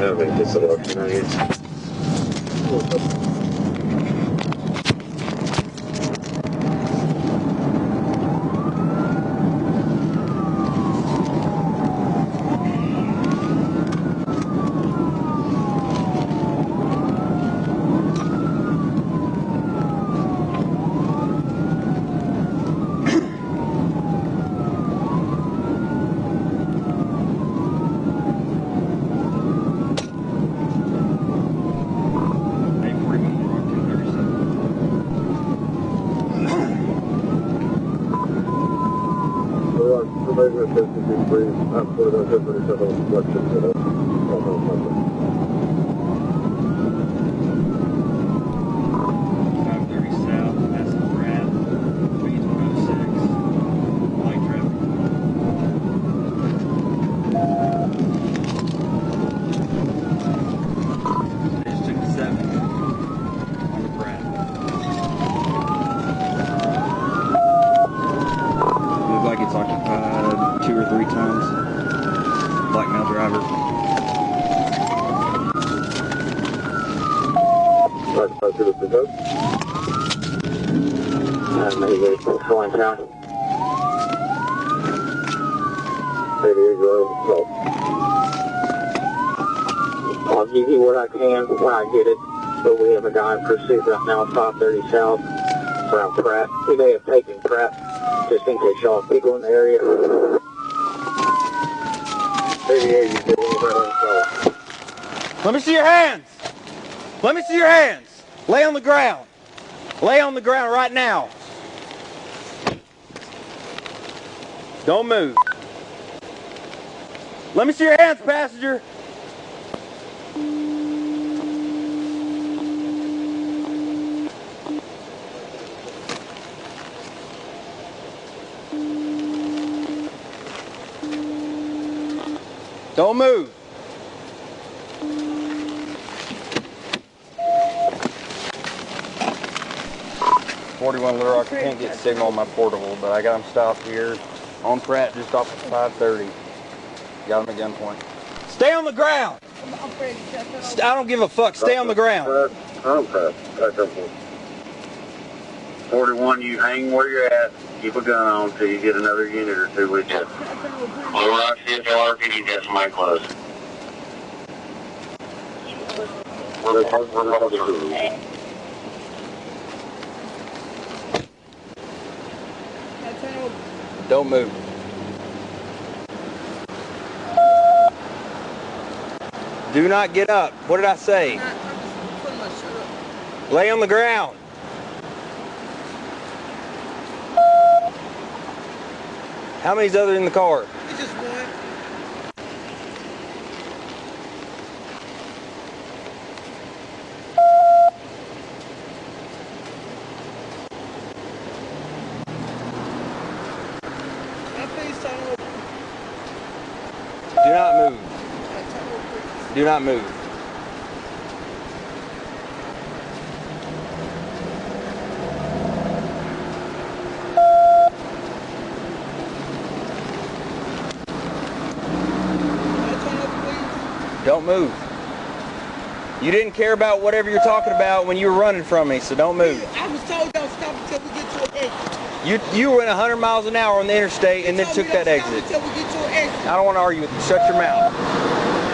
Veramente straordinario. I'll give you what I can when I get it, but we have a guy in pursuit right now, 530 south, around Pratt. We may have taken Pratt, just in case y'all have people in the area. 88, you did a little better. Let me see your hands! Let me see your hands! Lay on the ground. Lay on the ground right now. Don't move. Let me see your hands, passenger. Don't move. .41 Little Rock, I can't get signal on my portable, but I got him stopped here on Pratt just off of 530. Got him at gunpoint. Stay on the ground! I don't give a fuck. Stay on the ground. 41, you hang where you're at. Keep a gun on till you get another unit or two with you. Little Rock, CFL, RPD, got somebody close. Don't move. Do not get up. What did I say? Lay on the ground. How many's other in the car? Just one. Do not move. Do not move. Don't move. You didn't care about whatever you're talking about when you were running from me, so don't move. I was told don't stop until we get to an exit. You went 100 miles an hour on the interstate and then took that exit. Until we get to an exit. I don't want to argue with you. Shut your mouth.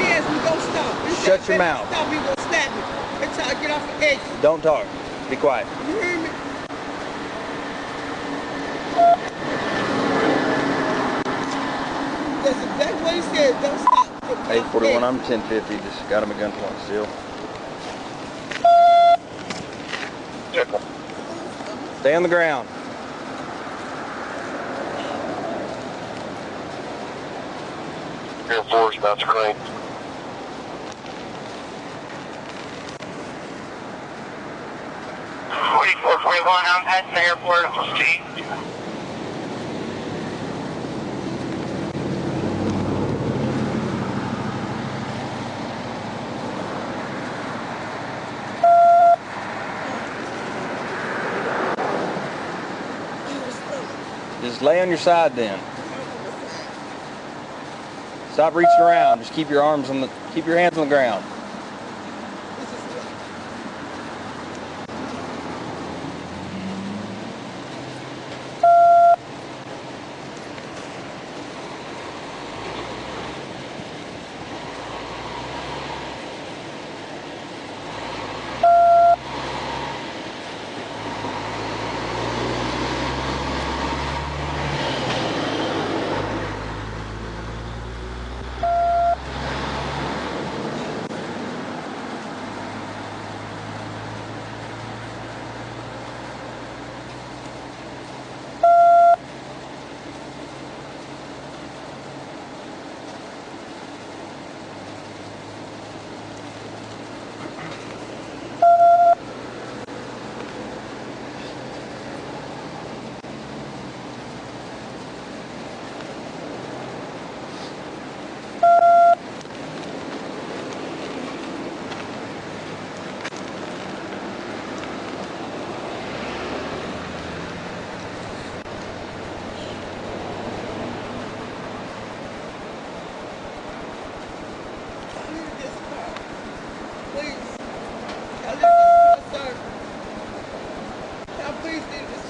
Yes, we gonna stop. Shut your mouth. Stop, we gonna snap it until I get off the exit. Don't talk. Be quiet. You hear me? That's exactly what he said. Don't stop. 841, I'm 1050. Just got him at gunpoint still. Stay on the ground. Air Force about to crank. I'm heading to the airport. I'll see. Just lay on your side then. Stop reaching around. Just keep your arms on the Keep your hands on the ground. This is what.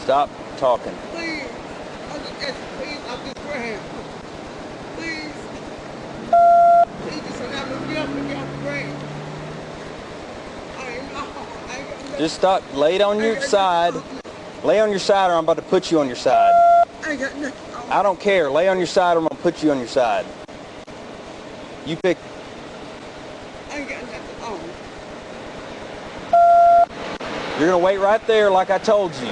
Stop talking. Please. I'm just asking, please, I'm just praying. Please. Please, just have me get up and get off the brain. I ain't got nothing. Just stop. Lay it on your side. Lay on your side or I'm about to put you on your side. I ain't got nothing. I don't care. Lay on your side or I'm going to put you on your side. You pick. I ain't got nothing on. You're going to wait right there like I told you.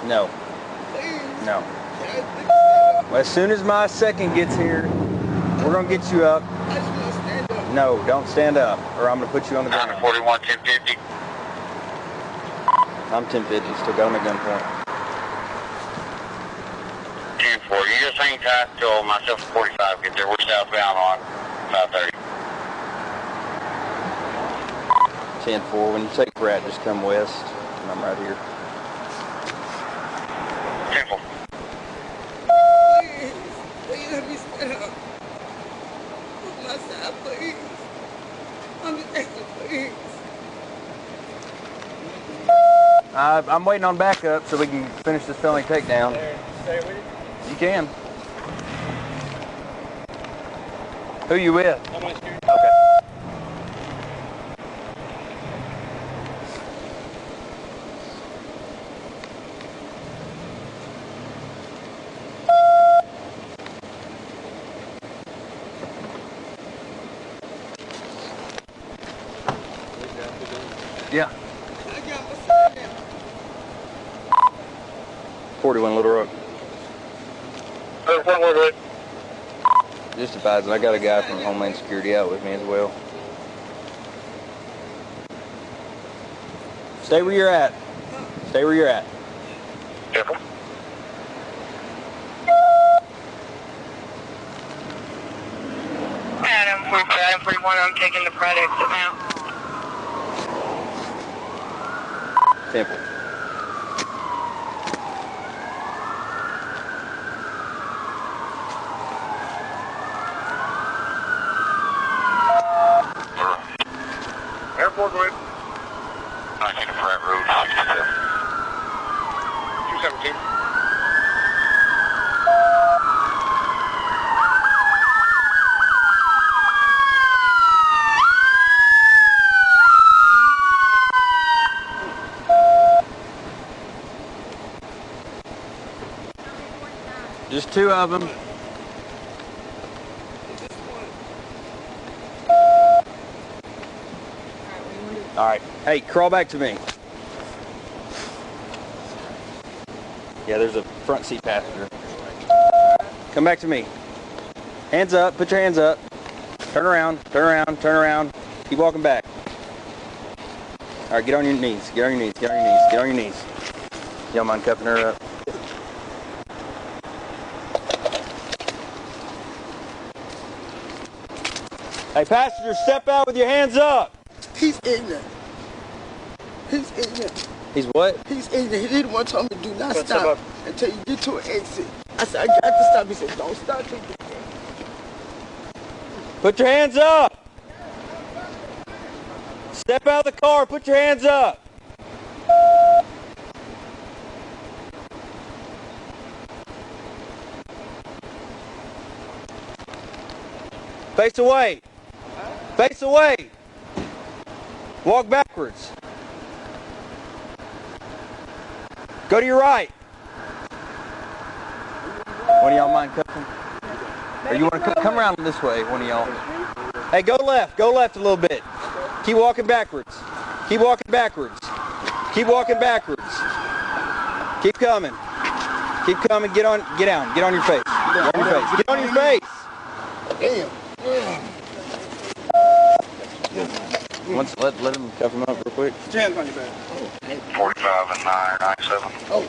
No. No. Well, as soon as my second gets here, we're going to get you up. I just want to stand up. No, don't stand up, or I'm going to put you on the ground. 41, 1050. I'm 1050, still got him at gunpoint. 10-4. You just hang tight till myself and 45 get there. We're southbound on 530. 10-4. When you take Pratt, just come west, and I'm right here. 10-4. Please. Please let me stand up. On my side, please. I'm just asking, please. I'm waiting on backup so we can finish this felony takedown. Stay with you? You can. Who you with? I'm with you. Okay. Yeah. I got my side now. 41 Little Rock. Just advise, I got a guy from Homeland Security out with me as well. Stay where you're at. Stay where you're at. Careful. Adam 41, I'm taking the Pratt exit now. Temple. ahead. 19 to Pratt Road, 67. 217. Just two of them. All right. Hey, crawl back to me. Yeah, there's a front seat passenger. Come back to me. Hands up. Put your hands up. Turn around. Turn around. Turn around. Keep walking back. All right, get on your knees. Get on your knees. Get on your knees. Get on your knees. You don't mind cuffing her up? Hey, passenger, step out with your hands up. He's ignorant. He's ignorant. He's what? He's ignorant. He didn't want to tell me do not What's stop up? until you get to an exit. I said, I got to stop. He said, don't stop till you get there. Put your hands up. Step out of the car. Put your hands up. Face away. Face away. Walk backwards. Go to your right. One of y'all mind cuffing? Or you want to come around this way, one of y'all? Hey, go left a little bit. Keep walking backwards. Keep walking backwards. Keep walking backwards. Keep coming. Keep coming. Get on your face. Get on your face. Get on your face. Damn. Once let him cuff him up real quick. Put your hands on your back. 45 and 997. Oh.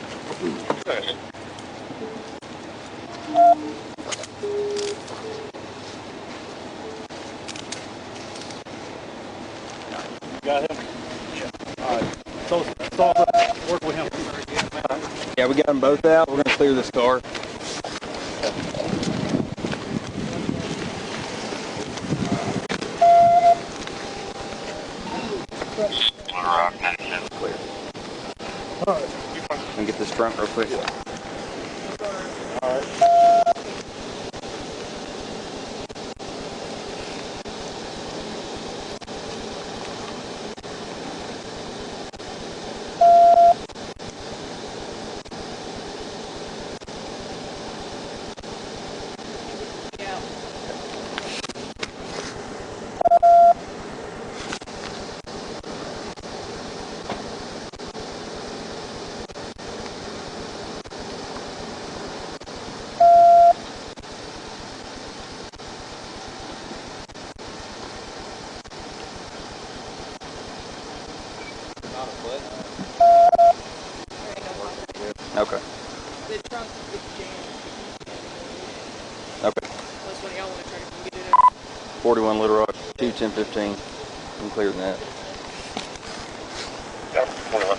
Got him? Yeah. All right. So work with him. Yeah, we got them both out. We're gonna clear this car. Rock 97 clear. All right. Let me get this front real quick. All right. Okay. The trunk is jammed. Okay. Unless one of y'all want to try to get it 41 Little Rock, 21015. I'm clearing that. Yep, 41.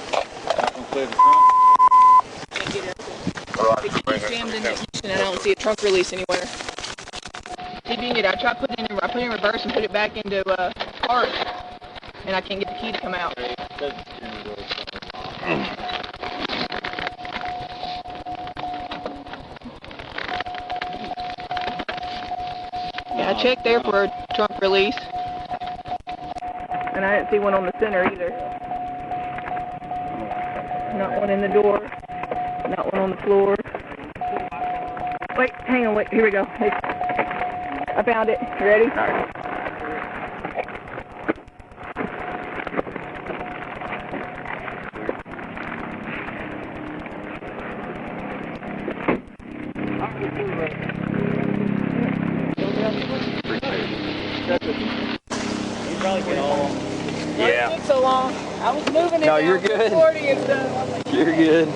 I'm clear the front. Can't get it open. It's jammed in the ignition and I don't see a trunk release anywhere. See if you can get it. I put it in reverse and put it back into park, and I can't get the key to come out. Yeah, I checked there for a trunk release, and I didn't see one on the center either. Not one in the door, not one on the floor. Wait, hang on, wait, here we go. I found it. You ready? All right. Yeah. It took so long. I was moving it. No, you're good. 40 and stuff. You're good.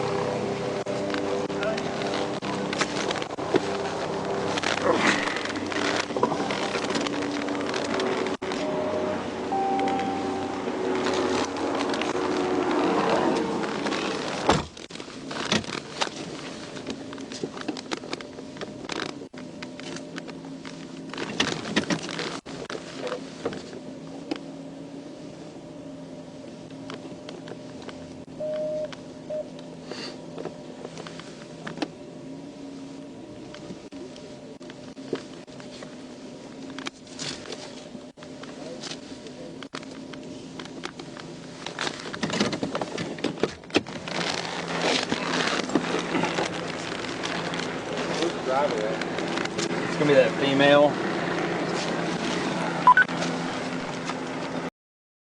It's gonna be that female.